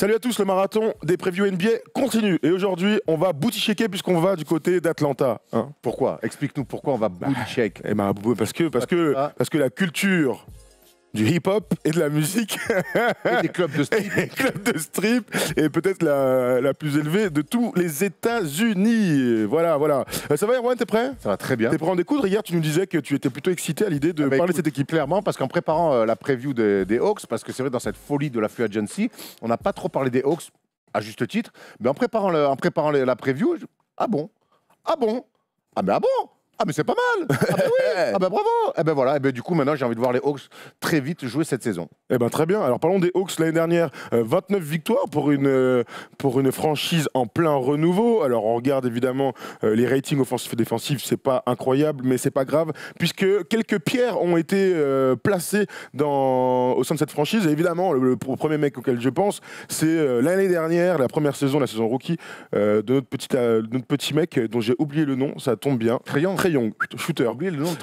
Salut à tous, le marathon des previews NBA continue. Et aujourd'hui, on va booty shaker puisqu'on va du côté d'Atlanta. Hein. Pourquoi? Explique-nous pourquoi on va booty shake. Eh ben, parce que la culture du hip-hop et de la musique Et des clubs de strip. et des clubs de strip est peut-être la plus élevée de tous les États-Unis. Voilà. Ça va, Erwan, t'es prêt? Ça va très bien. T'es prêt à en découdre? Hier, tu nous disais que tu étais plutôt excité à l'idée de parler de cette équipe. Clairement, parce qu'en préparant la preview des Hawks, parce que c'est vrai, dans cette folie de la free agency, on n'a pas trop parlé des Hawks, à juste titre, mais en préparant la preview, ah bon? Ah bon? Ah mais ah bon? Ah mais c'est pas mal. Ah ben oui. Ah ben bravo. Eh ben voilà. Et ben du coup maintenant j'ai envie de voir les Hawks très vite jouer cette saison. Eh ben très bien. Alors parlons des Hawks l'année dernière. 29 victoires pour une franchise en plein renouveau. Alors on regarde évidemment les ratings offensifs et défensifs, c'est pas incroyable, mais c'est pas grave puisque quelques pierres ont été placées au sein de cette franchise. Et évidemment le premier mec auquel je pense, c'est l'année dernière, la première saison, la saison rookie de notre petit mec dont j'ai oublié le nom. Ça tombe bien. Trae Young, shooter.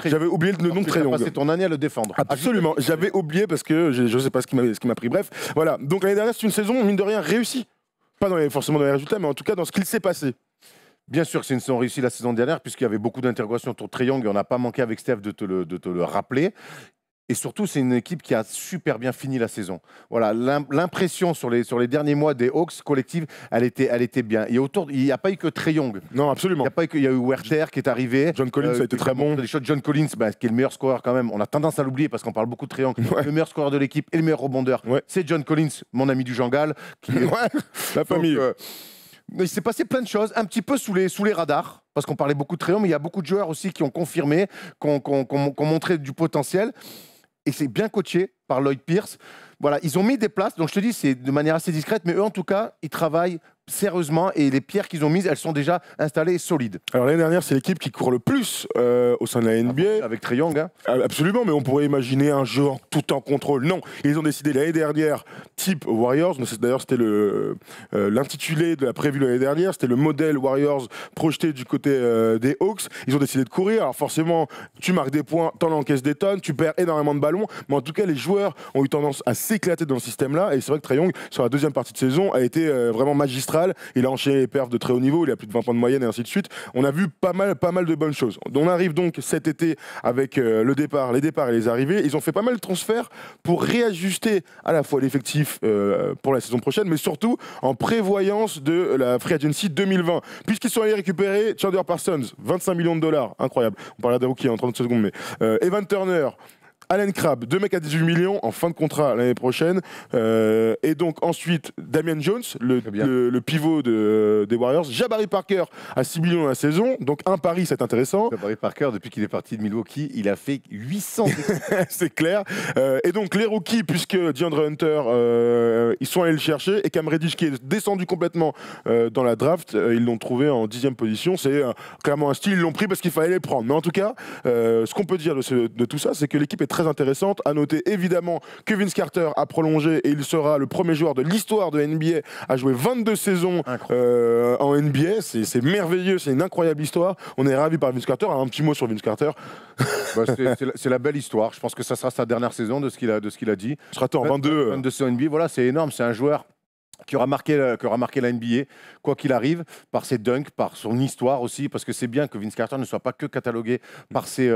J'avais oublié le nom de Trae Young. C'est ton année à le défendre. Absolument. J'avais oublié parce que je ne sais pas ce qui m'a pris. Bref, voilà. Donc l'année dernière, c'est une saison, mine de rien, réussie. Pas forcément dans les résultats, mais en tout cas dans ce qu'il s'est passé. Bien sûr que c'est une saison réussie la saison dernière, puisqu'il y avait beaucoup d'interrogations autour de Trae Young et on n'a pas manqué avec Steph de te le rappeler. Et surtout, c'est une équipe qui a super bien fini la saison. Voilà, l'impression sur les derniers mois des Hawks collective, elle était bien. Et il n'y a pas eu que Trae Young. Non, absolument. Il y a eu Werther qui est arrivé. John Collins a été très bon. John Collins, qui est le meilleur scoreur quand même. On a tendance à l'oublier parce qu'on parle beaucoup de Trae Young. Ouais. Le meilleur scoreur de l'équipe et le meilleur rebondeur, c'est John Collins, mon ami du Jangal. La famille. Il s'est passé plein de choses, un petit peu sous les radars, parce qu'on parlait beaucoup de Trae Young, mais il y a beaucoup de joueurs aussi qui ont confirmé, qui ont montré du potentiel. Et c'est bien coaché par Lloyd Pierce. Voilà, ils ont mis des places, donc je te dis, c'est de manière assez discrète, mais eux, en tout cas, ils travaillent sérieusement et les pierres qu'ils ont mises, elles sont déjà installées et solides. Alors l'année dernière, c'est l'équipe qui court le plus au sein de la NBA. Avec Trae Young, hein. Absolument, mais on pourrait imaginer un jeu tout en contrôle. Non, ils ont décidé l'année dernière, type Warriors. D'ailleurs, c'était l'intitulé de la prévue de l'année dernière. C'était le modèle Warriors projeté du côté des Hawks. Ils ont décidé de courir. Alors forcément, tu marques des points, t'en encaisses des tonnes, tu perds énormément de ballons. Mais en tout cas, les joueurs ont eu tendance à s'éclater dans ce système-là. Et c'est vrai que Trae Young, sur la deuxième partie de saison, a été vraiment magistral. Il a enchaîné les perfs de très haut niveau, il a plus de 20 points de moyenne et ainsi de suite. On a vu pas mal de bonnes choses. On arrive donc cet été avec les départs et les arrivées. Ils ont fait pas mal de transferts pour réajuster à la fois l'effectif pour la saison prochaine, mais surtout en prévoyance de la Free Agency 2020. Puisqu'ils sont allés récupérer Chandler Parsons, 25 millions de dollars, incroyable. On parlera des rookies en 30 secondes, mais Evan Turner, Allen Crabbe, 2 mecs à 18 millions en fin de contrat l'année prochaine. Et donc ensuite, Damian Jones, le pivot des Warriors. Jabari Parker à 6 millions dans la saison. Donc un pari, c'est intéressant. Jabari Parker, depuis qu'il est parti de Milwaukee, il a fait 800. C'est clair. Et donc les rookies, puisque DeAndre Hunter, ils sont allés le chercher. Et Cam Reddish, qui est descendu complètement dans la draft, ils l'ont trouvé en 10e position. C'est clairement un style, ils l'ont pris parce qu'il fallait les prendre. Mais en tout cas, ce qu'on peut dire de tout ça, c'est que l'équipe est très intéressante. À noter évidemment que Vince Carter a prolongé et il sera le premier joueur de l'histoire de NBA à jouer 22 saisons en NBA. C'est merveilleux, c'est une incroyable histoire. On est ravis par Vince Carter. Alors, un petit mot sur Vince Carter. C'est la belle histoire. Je pense que ça sera sa dernière saison de ce qu'il a dit. Ce sera en 22 saisons NBA. Voilà, c'est énorme. C'est un joueur qui aura marqué la NBA, quoi qu'il arrive, par ses dunks, par son histoire aussi, parce que c'est bien que Vince Carter ne soit pas que catalogué par ses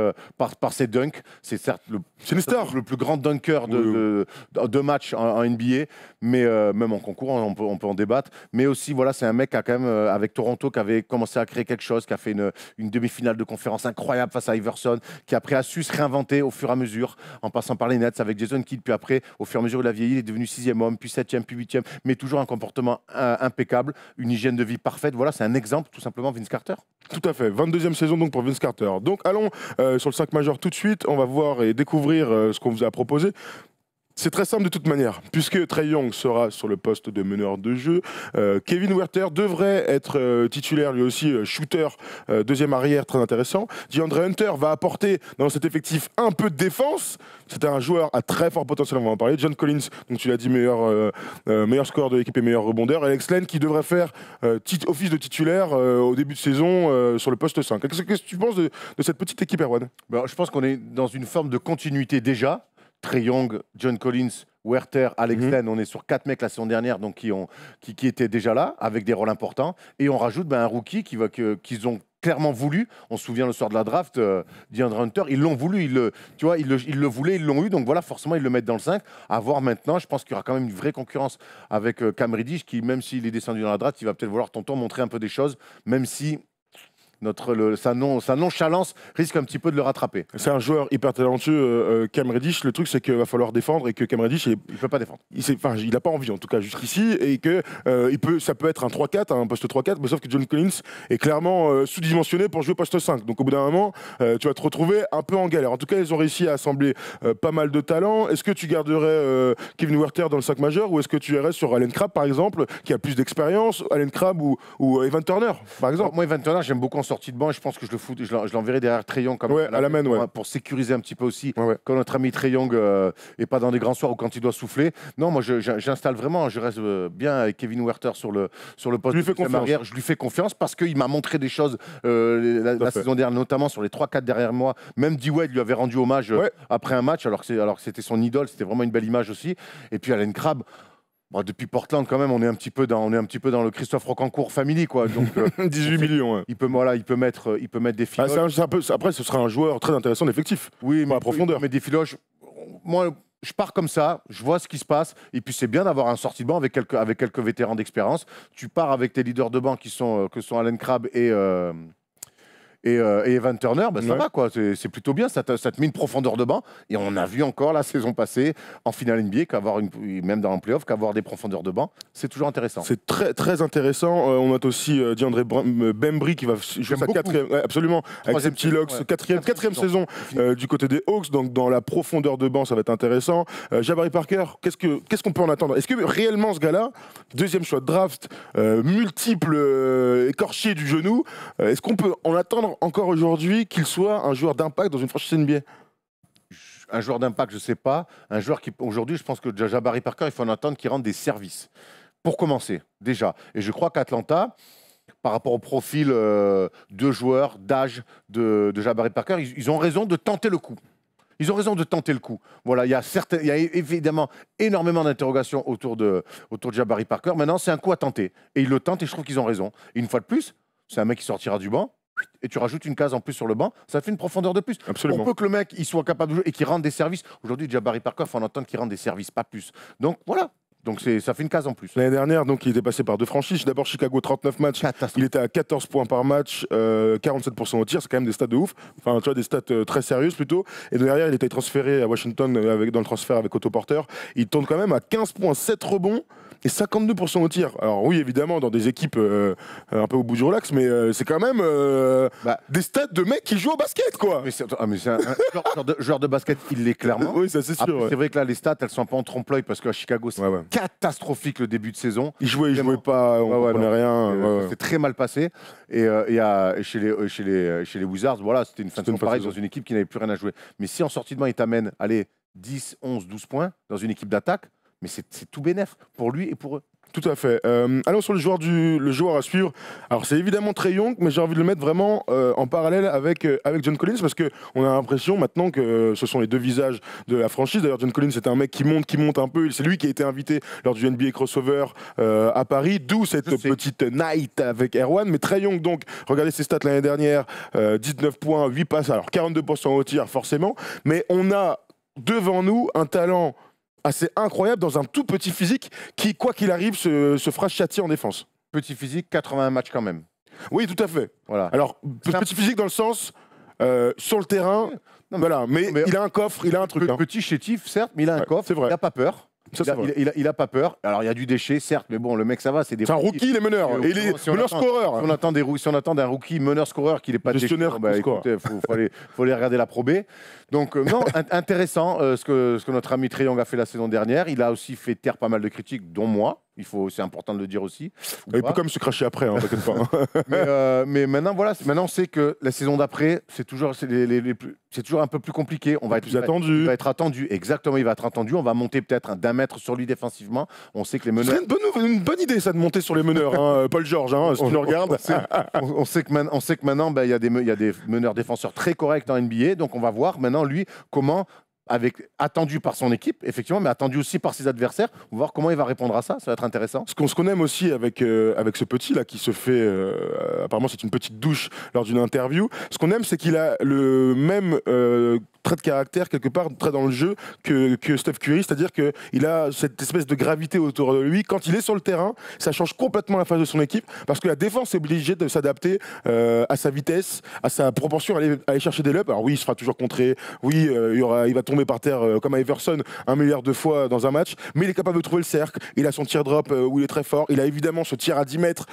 dunks. C'est certes le plus grand dunker de match en NBA, mais même en concours, on peut en débattre. Mais aussi, voilà, c'est un mec qui a quand même, avec Toronto, qui avait commencé à créer quelque chose, qui a fait une demi-finale de conférence incroyable face à Iverson, qui après a su se réinventer au fur et à mesure, en passant par les Nets avec Jason Kidd, puis après, au fur et à mesure, il a vieilli, il est devenu 6e homme, puis 7e, puis 8e, mais toujours un comportement impeccable, une hygiène de vie parfaite. Voilà, c'est un exemple, tout simplement, Vince Carter. Tout à fait, 22e saison donc pour Vince Carter. Donc allons sur le 5 majeur tout de suite, on va voir et découvrir ce qu'on vous a proposé. C'est très simple de toute manière, puisque Trae Young sera sur le poste de meneur de jeu. Kevin Huerter devrait être titulaire, lui aussi, shooter, deuxième arrière, très intéressant. DeAndre Hunter va apporter dans cet effectif un peu de défense. C'est un joueur à très fort potentiel, on va en parler. John Collins, donc tu l'as dit, meilleur score de l'équipe et meilleur rebondeur. Alex Len qui devrait faire office de titulaire au début de saison sur le poste 5. Qu'est-ce que tu penses de cette petite équipe, Erwan? Je pense qu'on est dans une forme de continuité déjà. Trae Young, John Collins, Werther, Alex Len, on est sur 4 mecs la saison dernière donc qui étaient déjà là, avec des rôles importants. Et on rajoute un rookie qu'ils ont clairement voulu. On se souvient le soir de la draft, DeAndre Hunter, ils l'ont voulu, ils le voulaient, ils l'ont eu. Donc voilà, forcément, ils le mettent dans le 5. À voir maintenant, je pense qu'il y aura quand même une vraie concurrence avec Cam Reddish, qui, même s'il est descendu dans la draft, il va peut-être vouloir tonton montrer un peu des choses, même si sa nonchalance risque un petit peu de le rattraper. C'est un joueur hyper talentueux, Cam Reddish. Le truc, c'est qu'il va falloir défendre et que Cam Reddish, il peut pas défendre. Il n'a pas envie, en tout cas, jusqu'ici. Et que ça peut être un 3-4, un poste 3-4, mais sauf que John Collins est clairement sous-dimensionné pour jouer poste 5. Donc au bout d'un moment, tu vas te retrouver un peu en galère. En tout cas, ils ont réussi à assembler pas mal de talents. Est-ce que tu garderais Kevin Werther dans le 5 majeur ou est-ce que tu irais sur Allen Crabbe, par exemple, qui a plus d'expérience, Allen Crabbe ou Evan Turner, par exemple? Alors, moi, Evan Turner, j'aime beaucoup en sortie de banc et je pense que je l'enverrai derrière Trae Young comme à la main, pour sécuriser un petit peu aussi quand notre ami Trae Young est pas dans des grands soirs ou quand il doit souffler. Non, moi j'installe vraiment, je reste bien avec Kevin Werther sur le poste de arrière. Je lui fais confiance parce qu'il m'a montré des choses la saison dernière, notamment sur les 3-4 derrière moi. Même D-Wade lui avait rendu hommage après un match alors que c'était son idole, c'était vraiment une belle image aussi. Et puis Allen Crabbe. Bon, depuis Portland, quand même, on est un petit peu dans le Christophe Rocancourt family, quoi. Donc, 18 millions. Ouais. Il peut mettre des filoches. Après, ce sera un joueur très intéressant d'effectif. Oui, mais la profondeur. Mais des filoches. Moi, je pars comme ça, je vois ce qui se passe, et puis c'est bien d'avoir un sortie de banc avec quelques vétérans d'expérience. Tu pars avec tes leaders de banc que sont Allen Crabbe et Evan Turner, ça va quoi, c'est plutôt bien, ça te met une profondeur de banc. Et on a vu encore la saison passée en finale NBA, même dans un playoff, qu'avoir des profondeurs de banc, c'est toujours intéressant. C'est très, très intéressant. On note aussi DeAndre Bembry qui va jouer sa quatrième, absolument, avec ses petits locks, quatrième saison du côté des Hawks. Donc dans la profondeur de banc, ça va être intéressant. Jabari Parker, qu'est-ce qu'on peut en attendre? Est-ce que réellement ce gars-là, deuxième choix de draft, multiple écorché du genou, est-ce qu'on peut en attendre encore aujourd'hui qu'il soit un joueur d'impact dans une franchise NBA? Un joueur d'impact, je ne sais pas. Un joueur qui, aujourd'hui, je pense que Jabari Parker, il faut en attendre qu'il rende des services. Pour commencer, déjà. Et je crois qu'Atlanta, par rapport au profil de joueurs, d'âge de Jabari Parker, ils ont raison de tenter le coup. Ils ont raison de tenter le coup. Voilà, il y a évidemment énormément d'interrogations autour de Jabari Parker. Maintenant, c'est un coup à tenter. Et ils le tentent et je trouve qu'ils ont raison. Et une fois de plus, c'est un mec qui sortira du banc. Et tu rajoutes une case en plus sur le banc, ça fait une profondeur de plus. Absolument. On peut que le mec il soit capable de jouer et qu'il rende des services. Aujourd'hui, Jabari Parker, il faut en entendre qu'il rende des services, pas plus. Donc voilà. Donc ça fait une case en plus. L'année dernière, donc, il était passé par deux franchises. D'abord Chicago, 39 matchs. Il était à 14 points par match, 47% au tir. C'est quand même des stats de ouf. Enfin, tu vois, des stats très sérieuses plutôt. Et derrière, il était transféré à Washington dans le transfert avec Otto Porter. Il tourne quand même à 15 points, 7 rebonds et 52% au tir. Alors oui, évidemment, dans des équipes un peu au bout du relax, mais c'est quand même des stats de mecs qui jouent au basket, quoi. Mais c'est un joueur de basket, il l'est clairement. Oui, ça c'est sûr. Après, c'est vrai que là, les stats, elles sont pas en trompe-l'œil parce qu'à Chicago, c'est catastrophique le début de saison. Il jouait pas, on comprenait rien. C'est très mal passé. Et chez les Wizards, voilà, c'était une fin de saison pareille dans une équipe qui n'avait plus rien à jouer. Mais si en sortie de banc, il t'amène, allez, 10, 11, 12 points dans une équipe d'attaque, mais c'est tout bénef pour lui et pour eux. Tout à fait. Allons sur le joueur à suivre. Alors c'est évidemment Trae Young, mais j'ai envie de le mettre vraiment en parallèle avec John Collins parce qu'on a l'impression maintenant que ce sont les deux visages de la franchise. D'ailleurs John Collins c'est un mec qui monte un peu. C'est lui qui a été invité lors du NBA Crossover à Paris, d'où cette petite night avec Erwan. Mais Trae Young donc, regardez ses stats l'année dernière, 19 points, 8 passes, alors 42% au tir forcément, mais on a devant nous un talent assez incroyable dans un tout petit physique qui, quoi qu'il arrive, se fera châtier en défense. Petit physique, 81 matchs quand même. Oui, tout à fait. Voilà. Alors, petit physique dans le sens, sur le terrain, voilà, mais il a un coffre, il a un truc. Petit chétif, certes, mais il a un coffre, c'est vrai. Il n'a pas peur. Il a pas peur. Alors il y a du déchet, certes, mais bon, le mec ça va, c'est un rookie, les meneurs. Et il est meneur-scoreur. Si on attend d'un rookie meneur-scoreur qu'il n'est pas gestionnaire, il faut aller regarder la Pro B. Donc non, intéressant ce que notre ami Trae Young a fait la saison dernière. Il a aussi fait taire pas mal de critiques, dont moi. C'est important de le dire aussi. Il peut quand même se cracher après, hein, t'inquiète pas. mais maintenant, voilà, maintenant on sait que la saison d'après, c'est toujours un peu plus compliqué. Il va être attendu. Exactement, il va être attendu. On va monter peut-être d'un mètre sur lui défensivement. On sait que les meneurs. C'est une bonne idée, ça, de monter sur les meneurs, hein, Paul George, hein, si tu nous regardes. On sait que maintenant, il y a des meneurs défenseurs très corrects en NBA. Donc on va voir maintenant, lui, comment attendu par son équipe, effectivement, mais attendu aussi par ses adversaires. On va voir comment il va répondre à ça, ça va être intéressant. Ce qu'on aime aussi avec ce petit là qui se fait, apparemment c'est une petite douche lors d'une interview, ce qu'on aime c'est qu'il a le même trait de caractère quelque part très dans le jeu que Steph Curry, c'est-à-dire qu'il a cette espèce de gravité autour de lui. Quand il est sur le terrain, ça change complètement la phase de son équipe parce que la défense est obligée de s'adapter à sa vitesse, à sa proportion à aller chercher des lobes. Alors oui, il se fera toujours contrer, oui, il va tomber par terre comme à Iverson 1 milliard de fois dans un match, mais il est capable de trouver le cercle, il a son tir drop où il est très fort, il a évidemment ce tir à 10 mètres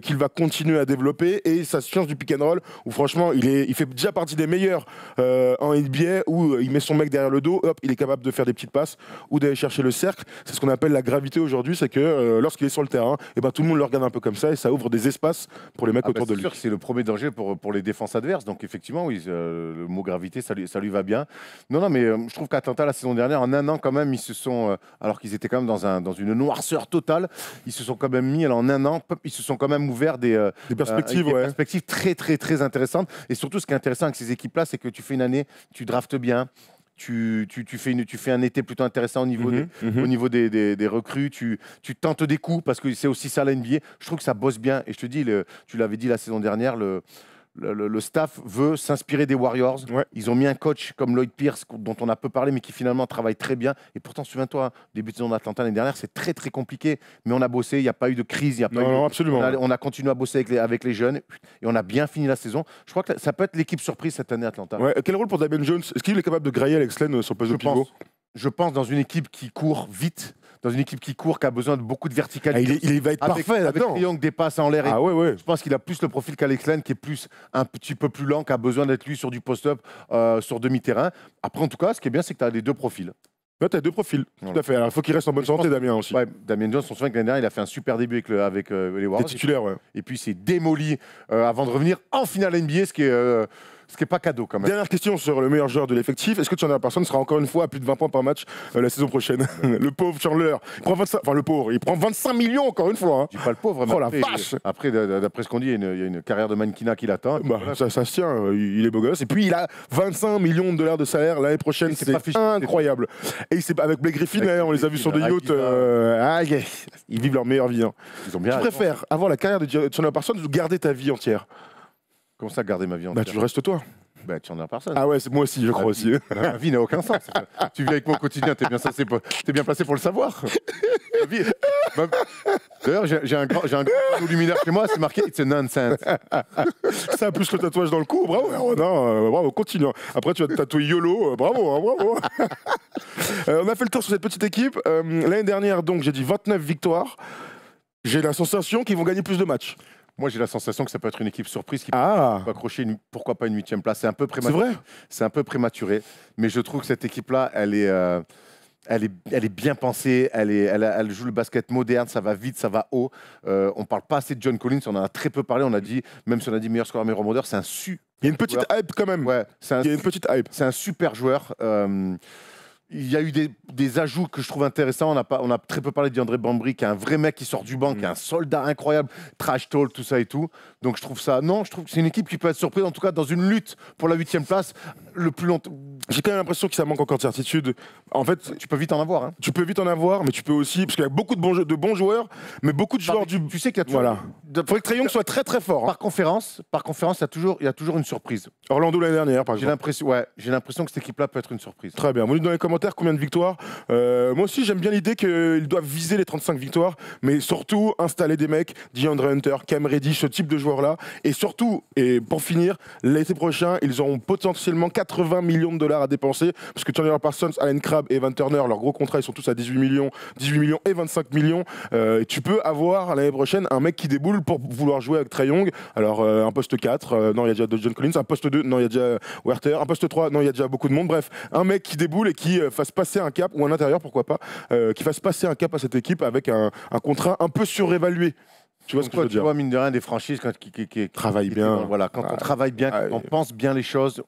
qu'il va continuer à développer et sa science du pick and roll où franchement il fait déjà partie des meilleurs en NBA où il met son mec derrière le dos, hop, il est capable de faire des petites passes ou d'aller chercher le cercle. C'est ce qu'on appelle la gravité aujourd'hui, c'est que lorsqu'il est sur le terrain, et ben, tout le monde le regarde un peu comme ça et ça ouvre des espaces pour les mecs autour de lui. C'est sûr que c'est le premier danger pour les défenses adverses, donc effectivement, oui, le mot gravité, ça lui va bien. Non, mais je trouve qu'Atlanta, la saison dernière, en un an quand même, ils se sont, alors qu'ils étaient quand même dans une noirceur totale, ils se sont quand même mis, alors en un an, ils se sont quand même ouverts des perspectives, perspectives très, très, très intéressantes. Et surtout, ce qui est intéressant avec ces équipes-là, c'est que tu fais une année, tu draftes bien, tu fais un été plutôt intéressant au niveau, au niveau des recrues, tu tentes des coups, parce que c'est aussi ça la NBA. Je trouve que ça bosse bien. Et je te dis, tu l'avais dit la saison dernière, le staff veut s'inspirer des Warriors. Ouais. Ils ont mis un coach comme Lloyd Pierce, dont on a peu parlé, mais qui finalement travaille très bien. Et pourtant, souviens-toi, début de saison d'Atlanta l'année dernière, c'est très très compliqué. Mais on a bossé, il n'y a pas eu de crise. Absolument. On a continué à bosser avec les jeunes et on a bien fini la saison. Je crois que ça peut être l'équipe surprise cette année, Atlanta. Ouais. Quel rôle pour Damian Jones? Est-ce qu'il est capable de grailler Alex Len sur le poste de pivot? Je pense dans une équipe qui court vite, dans une équipe qui court, qui a besoin de beaucoup de verticalité. Il va être parfait là-dedans. Avec Triangle, des passes en l'air. Ouais. Je pense qu'il a plus le profil qu'Alex Len, qui est plus un petit peu plus lent, qui a besoin d'être lui sur du post-up, sur demi-terrain. Après, en tout cas, ce qui est bien, c'est que tu as les deux profils. Ouais, tu as deux profils, tout à fait. Alors, il faut qu'il reste en bonne santé, Damien aussi. Ouais, Damian Jones, on se souvient que l'année dernière, il a fait un super début avec les Warriors. Titulaire, ouais. Et puis, il s'est démoli avant de revenir en finale NBA, ce qui est pas cadeau quand même. Dernière question sur le meilleur joueur de l'effectif. Est-ce que Chandler Parsons sera encore une fois à plus de 20 points par match la saison prochaine? Le pauvre Chandler. Il prend 25 millions encore une fois. Hein. Je dis pas le pauvre. Oh la vache. Après, d'après ce qu'on dit, il y a une carrière de mannequinat qui l'attend. Bah, ça se tient. Il est beau gosse. Et puis, il a 25 millions de dollars de salaire l'année prochaine. C'est incroyable. Et c'est avec Blake Griffin, on les a vus sur des yachts. Ils vivent leur meilleure vie. Hein. Ils ont bien. Tu préfères avoir la carrière de Chandler Parsons ou garder ta vie entière? Comment ça, garder ma vie entière? Bah, tu restes toi. Bah, tu en as personne. Ah ouais, c'est moi aussi, je crois aussi. Ma vie n'a aucun sens. Tu vis avec moi au quotidien, t'es bien placé pour le savoir. D'ailleurs, j'ai un grand luminaire chez moi, c'est marqué It's a nonsense. Ça, plus le tatouage dans le cou, bravo. Bravo, continue. Après, tu vas te tatouer YOLO, bravo, bravo. On a fait le tour sur cette petite équipe. L'année dernière, donc, j'ai dit 29 victoires. J'ai la sensation qu'ils vont gagner plus de matchs. Moi, j'ai la sensation que ça peut être une équipe surprise qui peut accrocher, pourquoi pas une 8e place. C'est un peu prématuré. C'est vrai. C'est un peu prématuré, mais je trouve que cette équipe-là, elle est bien pensée. Elle joue le basket moderne, ça va vite, ça va haut. On parle pas assez de John Collins, on en a très peu parlé. On a dit, même si on a dit meilleur scoreur, meilleur rebondeur, c'est un super. Il y a une petite hype quand même. Ouais, il y a une petite hype. C'est un super joueur. Il y a eu des ajouts que je trouve intéressants. On a très peu parlé de DeAndre Bembry, qui est un vrai mec qui sort du banc, qui est un soldat incroyable, trash talk, tout ça et tout. Donc je trouve que c'est une équipe qui peut être surprise, en tout cas dans une lutte pour la 8e place le plus longtemps. J'ai quand même l'impression que ça manque encore de certitude. En fait, tu peux vite en avoir. Hein. Tu peux vite en avoir, mais tu peux aussi, parce qu'il y a beaucoup de bons joueurs, mais beaucoup de joueurs du. Tu sais qu'il y a toujours. Voilà. Il faudrait que Trae Young soit très très fort. Par conférence, il y a toujours une surprise. Orlando l'année dernière, par exemple. J'ai l'impression que cette équipe-là peut être une surprise. Très bien. Vous nous dites dans les commentaires combien de victoires. Moi aussi, j'aime bien l'idée qu'ils doivent viser les 35 victoires, mais surtout installer des mecs, DeAndre Hunter, Cam Reddish, ce type de joueurs-là. Et surtout, et pour finir, l'été prochain, ils auront potentiellement 80 millions de dollars à dépenser, parce que Chandler Parsons, Allen Crabbe et Evan Turner, leurs gros contrats, ils sont tous à 18 millions et 25 millions. Et tu peux avoir l'année prochaine un mec qui déboule pour vouloir jouer avec Trae Young. Alors, un poste 4, non, il y a déjà John Collins. Un poste 2, non, il y a déjà Werther. Un poste 3, non, il y a déjà beaucoup de monde. Bref, un mec qui déboule et qui fasse passer un cap, ou un intérieur, pourquoi pas, qui fasse passer un cap à cette équipe avec un contrat un peu surévalué. Tu vois ce que je veux dire? Tu vois, mine de rien, des franchises qui travaillent bien. Voilà, quand on travaille bien, quand on pense bien les choses,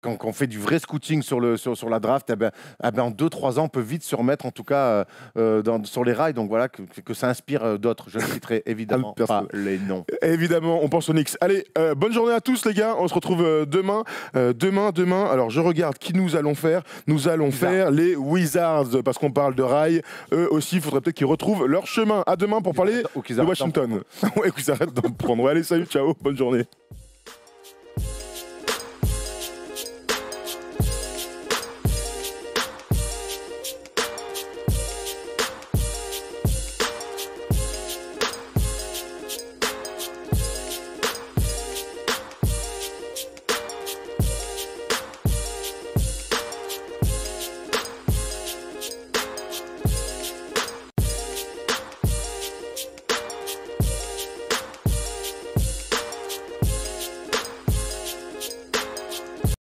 quand on fait du vrai scouting sur la draft, en 2-3 ans, on peut vite se remettre, en tout cas, sur les rails. Donc voilà, que ça inspire d'autres. Je ne citerai évidemment pas les noms. Évidemment, on pense aux Knicks. Allez, bonne journée à tous les gars. On se retrouve demain. Demain. Alors je regarde qui nous allons faire. Nous allons faire les Wizards parce qu'on parle de rails. Eux aussi, il faudrait peut-être qu'ils retrouvent leur chemin. À demain pour parler de Washington. Ouais, qu'ils arrêtent d'en prendre. Ouais, allez, salut, ciao, bonne journée.